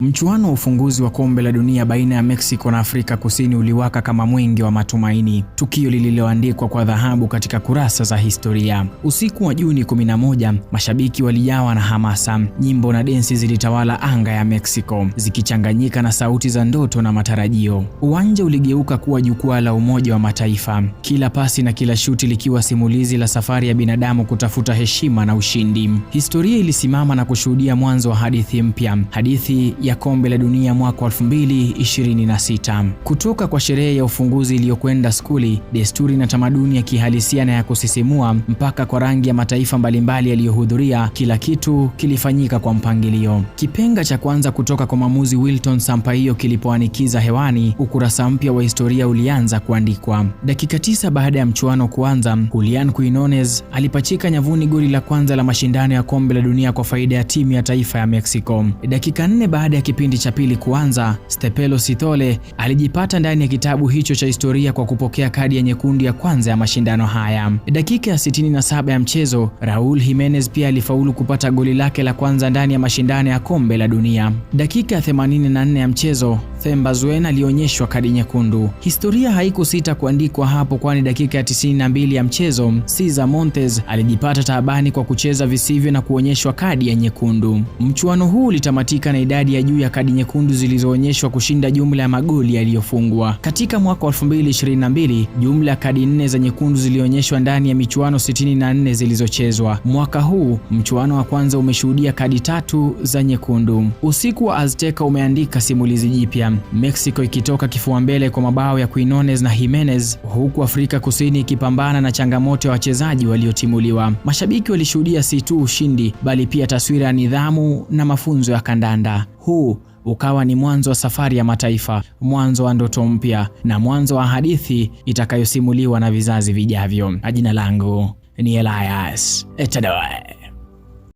Mchuano wa ufunguzi wa kombe la dunia baina ya Mexico na Afrika Kusini uliwaka kama mwenge wa matumaini, tukio lililoandikwa kwa dhahabu katika kurasa za historia. Usiku wa Juni 11, mashabiki walijawa na hamasa. Nyimbo na densi zilitawala anga ya Mexico, zikichanganyika na sauti za ndoto na matarajio. Uwanja uligeuka kuwa jukwaa la Umoja wa Mataifa, kila pasi na kila shuti likiwa simulizi la safari ya binadamu kutafuta heshima na ushindi. Historia ilisimama na kushuhudia mwanzo wa hadithi mpya, hadithi ya kombe la dunia mwaka 2026. Kutoka kwa sherehe ya ufunguzi iliyokwenda skuli, desturi na tamaduni ya kihalisia na ya kusisimua, mpaka kwa rangi ya mataifa mbalimbali yaliyohudhuria, kila kitu kilifanyika kwa mpangilio. Kipenga cha kwanza kutoka kwa mwamuzi Wilton Sampaio kilipoanikiza hewani, ukurasa mpya wa historia ulianza kuandikwa. Dakika 9 baada ya mchuano kuanza, Julian Quinones alipachika nyavuni goli la kwanza la mashindano ya kombe la dunia kwa faida ya timu ya taifa ya Mexico. Dakika 4 baada ya kipindi cha pili kuanza, Stepelo Sithole alijipata ndani ya kitabu hicho cha historia kwa kupokea kadi ya nyekundu ya kwanza ya mashindano haya. Dakika ya 67 ya mchezo, Raul Jimenez pia alifaulu kupata goli lake la kwanza ndani ya mashindano ya kombe la dunia. Dakika ya 84 ya mchezo, Themba Zuen alionyeshwa kadi nyekundu. Historia haikusita kuandikwa hapo, kwani dakika ya 92 ya mchezo, Cesar Montes alijipata taabani kwa kucheza visivyo na kuonyeshwa kadi ya nyekundu. Mchuano huu ulitamatika na idadi ya juu ya kadi nyekundu zilizoonyeshwa kushinda jumla ya magoli yaliyofungwa. Katika mwaka 2022, jumla ya kadi 4 za nyekundu zilionyeshwa ndani ya michuano 64 zilizochezwa. Mwaka huu, mchuano wa kwanza umeshuhudia kadi 3 za nyekundu. Usiku wa Azteca umeandika simulizi jipya, Mexico ikitoka kifua mbele kwa mabao ya Quinones na Jimenez, huku Afrika Kusini ikipambana na changamoto ya wachezaji waliotimuliwa. Mashabiki walishuhudia si tu ushindi, bali pia taswira ya nidhamu na mafunzo ya kandanda. Huu ukawa ni mwanzo wa safari ya mataifa, mwanzo wa ndoto mpya na mwanzo wa hadithi itakayosimuliwa na vizazi vijavyo. Jina langu ni Elias Etadoe.